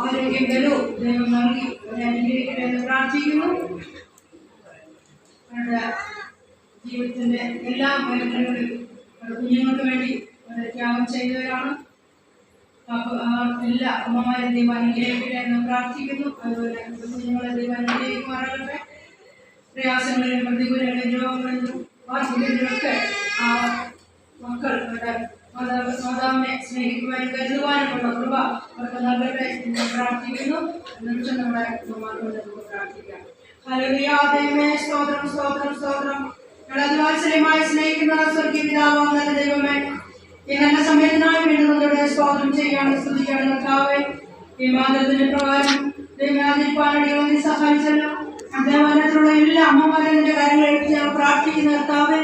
ആരോഗ്യം ബലവും ദൈവം നൽകി അനുഗ്രഹിക്കട്ടെ എന്ന് പ്രാർത്ഥിക്കുന്നു. അവരുടെ ജീവിതത്തിന്റെ എല്ലാ മേഖലകളിലും കുഞ്ഞുങ്ങൾക്ക് വേണ്ടി ത്യാഗം ചെയ്തവരാണ്. എല്ലാ അമ്മമാരെ ദൈവം അനുഗ്രഹിക്കട്ടെ എന്ന് പ്രാർത്ഥിക്കുന്നു. അതുപോലെ കുഞ്ഞുങ്ങളെ ദൈവം അനുഗ്രഹിക്കുമാറാകട്ടെ. പ്രയാസങ്ങളിലും പ്രതികൂലങ്ങളിലും രോഗങ്ങളിലും വാർദ്ധക്യത്തിലൊക്കെ ആ മക്കൾ മാതാവിനെ സ്നേഹിക്കുവാനും കരുതുവാനുമുള്ള കൃപ അവർക്ക് നൽകട്ടെ എന്ന് പ്രാർത്ഥിക്കുന്നു. നിമിഷം നമ്മുടെ അമ്മമാരോട് നമുക്ക് പ്രാർത്ഥിക്കാം. ഹല്ലേലൂയ. ദൈവമേ, സ്തോത്രം സ്തോത്രം സ്തോത്രം. അതിവാത്സല്യമായി സ്നേഹിക്കുന്ന സ്വർഗീയ പിതാവാം നല്ല ദൈവമേ, ഈ നല്ല സമയത്തിനായി വീണ്ടും സ്തോത്രം ചെയ്യാണ്, സ്തുതിക്കാണ് കർത്താവേ. ഈ മാതൃത്തിന്റെ പ്രകാരം ദൈവം സഹായിച്ചല്ലോ. ദേവാലയത്തിലുള്ള എല്ലാ അമ്മമാരെയും നിന്റെ കാര്യങ്ങൾ എടുത്ത് ഞങ്ങൾ പ്രാർത്ഥിക്കുന്ന കർത്താവേ.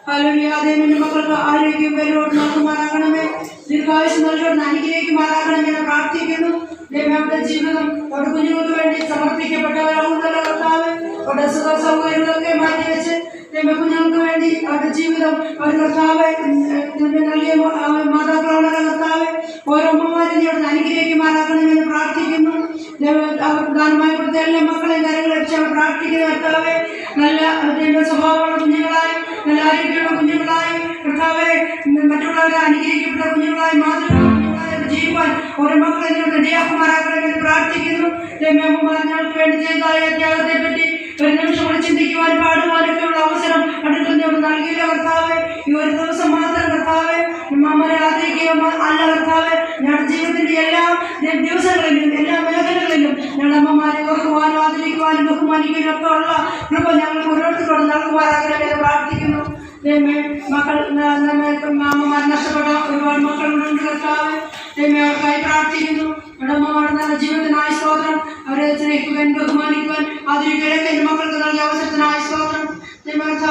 ഹല്ലേലൂയ. ദൈവത്തിന്റെ മക്കൾക്ക് ആരോഗ്യം ബലവും നൽകുമാറാകണമേ. ദീർഘായുസ്സ് നൽകുന്ന അനുഗ്രഹിക്കുമാറാകണമേ എന്ന് പ്രാർത്ഥിക്കുന്നു. ദൈവം അവരുടെ ജീവിതം അവരുടെ കുഞ്ഞുങ്ങൾക്ക് വേണ്ടി സമർപ്പിക്കപ്പെട്ടവരാകുന്നല്ലോ കർത്താവേ. അവരുടെ സുഖ സൗകര്യങ്ങളൊക്കെ മാറ്റിവെച്ച് ദൈവ കുഞ്ഞുങ്ങൾക്ക് വേണ്ടി അവരുടെ ജീവിതം അവർ കർത്താവെ നൽകിയ മാതാക്കളോടെ കർത്താവെ ഓരോ അമ്മമാരെയും അവിടെ അനുഗ്രഹിക്കുമാറാക്കണമെന്ന് പ്രാർത്ഥിക്കുന്നു. അവർ ദാനമായി കൊടുത്ത എല്ലാ മക്കളെയും കാര്യങ്ങൾ വെച്ച് അവർ പ്രാർത്ഥിക്കുന്ന കർത്താവെ നല്ല സ്വഭാവമുള്ള കുഞ്ഞുങ്ങളായി നല്ല ആരോഗ്യമുള്ള കുഞ്ഞുങ്ങളായി കർത്താവെ മറ്റുള്ളവരെ അനുഗ്രഹിക്കപ്പെട്ട കുഞ്ഞുങ്ങളായി മാതൃക ജീവിക്കാൻ ഓരോ മക്കളെ റെഡിയാക്കുമാറാക്കണമെന്ന് പ്രാർത്ഥിക്കുന്നു. രമ്യമ്മമാർ ഞങ്ങൾക്ക് വേണ്ടി ചെയ്തതായ ത്യാഗത്തെ പറ്റി ഒരു നിമിഷം കൂടി ചിന്തിക്കുവാൻ പാടുവാനൊക്കെ ഉള്ള അവസരം അടുക്കുന്നോട് നൽകിയില്ല കർത്താവെ. ഈ ഒരു ദിവസം മാത്രം കർത്താവെ അമ്മമാരെ ആദരിക്കുക അല്ല കർത്താവെ. ഞങ്ങളുടെ ജീവിതത്തിന്റെ എല്ലാ ദിവസങ്ങളിലും എല്ലാ മേഖലകളിലും ഞങ്ങളുടെ അമ്മമാരെ ഓർക്കുവാനും ആദരിക്കുവാനും ബഹുമാനിക്കുകയും ഒക്കെ ഉള്ള കൃപ ഞങ്ങൾക്ക് ഓരോരുത്തരോട് നൽകുമാറാകണമെന്ന് പ്രാർത്ഥിക്കുന്നു. മക്കൾ അമ്മമാർ നഷ്ടപ്പെട്ട ഒരുപാട് മക്കളുണ്ട് കർത്താവ്. അവർക്കായി പ്രാർത്ഥിക്കുന്നു. ഉടമമാരുടെ നല്ല ജീവിതത്തിനായി സ്തോത്രം. അവരെ സ്നേഹിക്കുവാൻ ബഹുമാനിക്കുവാൻ ആദരിക്കുകയൊക്കെ എൻ്റെ മക്കൾക്ക് നൽകിയ അവസരത്തിനായി സ്തോത്രം.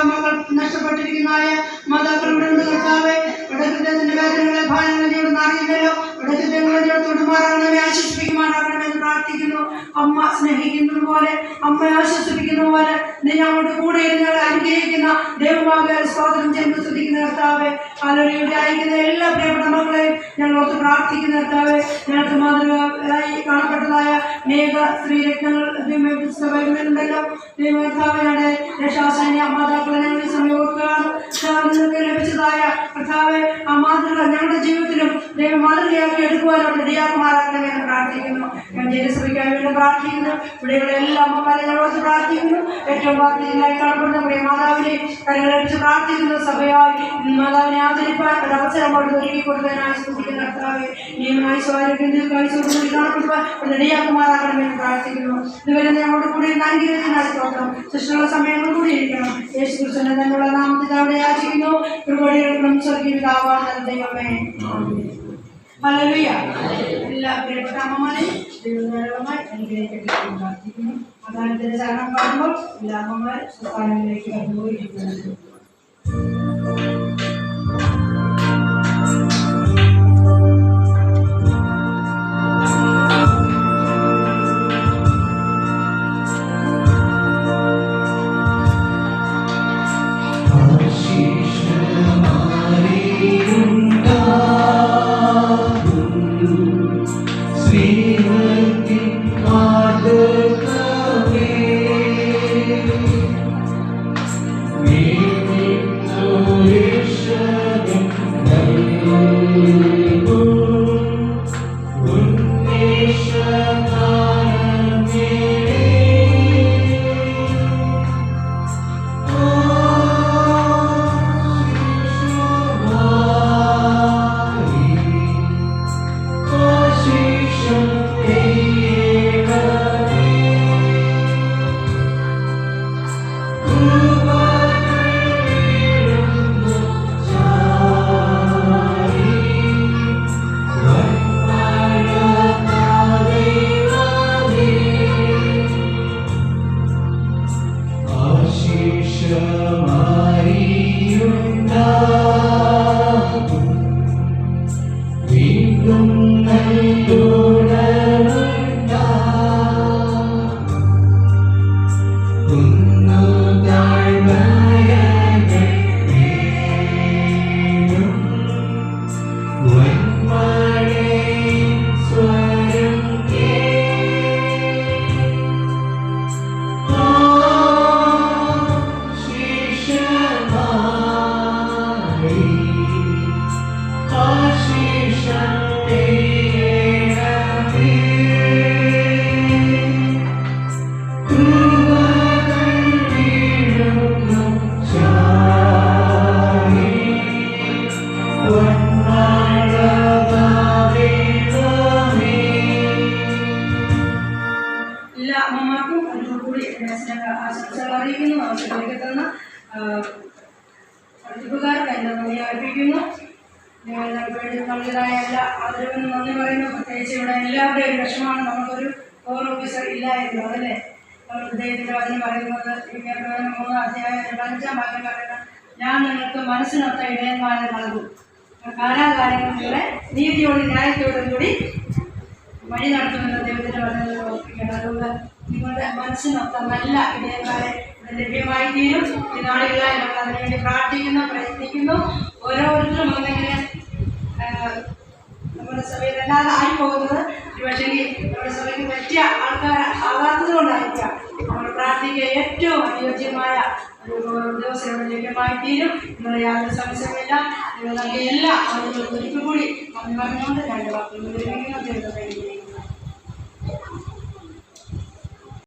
മക്കൾ നഷ്ടപ്പെട്ടിരിക്കുന്നതായ മാതാക്കളുടെ കർത്താവെ ഇടത്തിന്റെ വേദനകളെ ഭാരങ്ങളെ അറിയുന്നല്ലോ. ഇടത്തിന്റെ തൊടുമാറാകണമേ, ആശ്വസിപ്പിക്കുമാറാകണമെന്ന് പ്രാർത്ഥിക്കുന്നു. അമ്മ സ്നേഹിക്കുന്നത് പോലെ, അമ്മ ആശ്വസിപ്പിക്കുന്ന പോലെ നീ ഞങ്ങളുടെ കൂടെ ഞങ്ങളെ അനുഗ്രഹിക്കുന്ന ദൈവമാകെ സ്തോത്രം ചെയ്ത് സ്തുതിക്കുന്ന കർത്താവെ. ഹല്ലേലൂയ. അയക്കുന്ന എല്ലാ പ്രിയപ്പെട്ട മക്കളെയും ഞങ്ങളോട് പ്രാർത്ഥിക്കുന്ന കർത്താവെ. ഞങ്ങൾക്ക് മാതൃകയായി കാണപ്പെട്ടതായ അനേക സ്ത്രീരത്നങ്ങൾ സഭയിലുണ്ടല്ലോ. ദൈവകർത്താവയുടെ രക്ഷാസൈന്യ മാതാക്കളെ ഞങ്ങളുടെ സമയത്താണ് ലഭിച്ചതായ കർത്താവെ. ആ മാതൃക ഞങ്ങളുടെ ജീവിതത്തിലും ദൈവ മാതൃകയാക്കി എടുക്കുവാനുള്ള ഇടയാക്കുമാറാക്കണമെന്ന് പ്രാർത്ഥിക്കുന്നു. ജനസഭയ്ക്കായി വേണ്ടി പ്രാർത്ഥിക്കുന്നു. ഇവിടെയുള്ള എല്ലാ അമ്മമാരെ ഞങ്ങളോട് പ്രാർത്ഥിക്കുന്നു. ഏറ്റവും പ്രാർത്ഥനയിലായി കാണപ്പെടുന്ന പ്രിയ മാതാവിനെ കരങ്ങളടിച്ച് പ്രാർത്ഥിക്കുന്നു. സഭയായി മാതാവിനെ ആദരിപ്പാൻ ഒരു അവസരം കൊണ്ട് ഒരുക്കി കൊടുത്തതിനായി സ്തുതിക്കുന്ന കർത്താവെ. നിയമമായി സ്വാരോഗ്യം കഴിച്ചുകൊണ്ട് കാണപ്പെടുവാൻ ഒരു ഇടയാക്കുമാറാക്കണമെന്ന് പ്രാർത്ഥിക്കുന്നു. ഇതുവരെ ഞങ്ങളുടെ കൂടെ അനുഗ്രഹത്തിനായി സ്തോത്രം. സൃഷ്ടിയുള്ള സമയങ്ങൾ കൂടി ഇരിക്കണം. യേശു ക്രിസ്തുവിനെ തന്നെയുള്ള നാമത്തിൽ അവിടെ യാചിക്കുന്നു. കൃപകളും സ്വർഗീയ പിതാവാണ് ദൈവമേ. ഹല്ലേലൂയ. എല്ലാ പ്രിയപ്പെട്ട അമ്മമാരെയും ദൈവമായി അനുഗ്രഹിക്കട്ടെ പ്രാർത്ഥിക്കുന്നു. അതാനത്തിന്റെ ചരണം കാണുമ്പോൾ എല്ലാ അമ്മമാർ സ്വസ്ഥാനങ്ങളിലേക്ക് കടന്നുപോയിരിക്കുന്നത്. ആശംസകൾ അറിയിക്കുന്നു. അവസരത്തിലേക്ക് തന്ന പഠിപ്പുകാർക്കായി നന്ദി അർപ്പിക്കുന്നു. നൽകിയതായ എല്ലാ ആദരവിനും നന്ദി പറയുന്നു. പ്രത്യേകിച്ച് ഇവിടെ എല്ലാവരുടെയും ഒരു വിഷമാണ് നമുക്കൊരു കോർ ഓഫീസർ ഇല്ലായിരുന്നു. അതല്ലേ ദൈവത്തിൻ്റെ വചനം പറയുന്നത് 3-ാം വാക്യം പറയുന്നത്, ഞാൻ നിങ്ങൾക്ക് മനസ്സിനൊത്ത ഇടയന്മാരെ നൽകും, കാലാകാലങ്ങളിലെ നീതിയോടും ന്യായത്തോടും കൂടി വഴി നടത്തുമെന്ന് ദൈവത്തിൻ്റെ വചനത്തിൽ ഓർപ്പിക്കണം. അതുകൊണ്ട് നിങ്ങളുടെ മനസ്സിനൊത്ത നല്ല ഇടയന്മാരെ ലഭ്യമായി തീരും. ഈ നാളുകളായി നമ്മൾ അതിനുവേണ്ടി പ്രാർത്ഥിക്കുന്നു, പ്രയത്നിക്കുന്നു. ഓരോരുത്തരും അങ്ങനെ നമ്മുടെ സഭയിൽ അല്ലാതെ ആയി പോകുന്നത് ഒരുപക്ഷെ നമ്മുടെ സഭയ്ക്ക് പറ്റിയ ആൾക്കാർ ആകാത്തത് കൊണ്ടായിരിക്കാം. നമ്മൾ പ്രാർത്ഥിക്കുക ഏറ്റവും അനുയോജ്യമായ ദിവസം ലഭ്യമായി തീരും. നിങ്ങളെ യാതൊരു സംശയമില്ല. നിങ്ങൾ നൽകിയ എല്ലാ ആളുകൾക്കും ഒരിക്കൽ കൂടി പറഞ്ഞുകൊണ്ട് രണ്ട് വാക്കുകൾ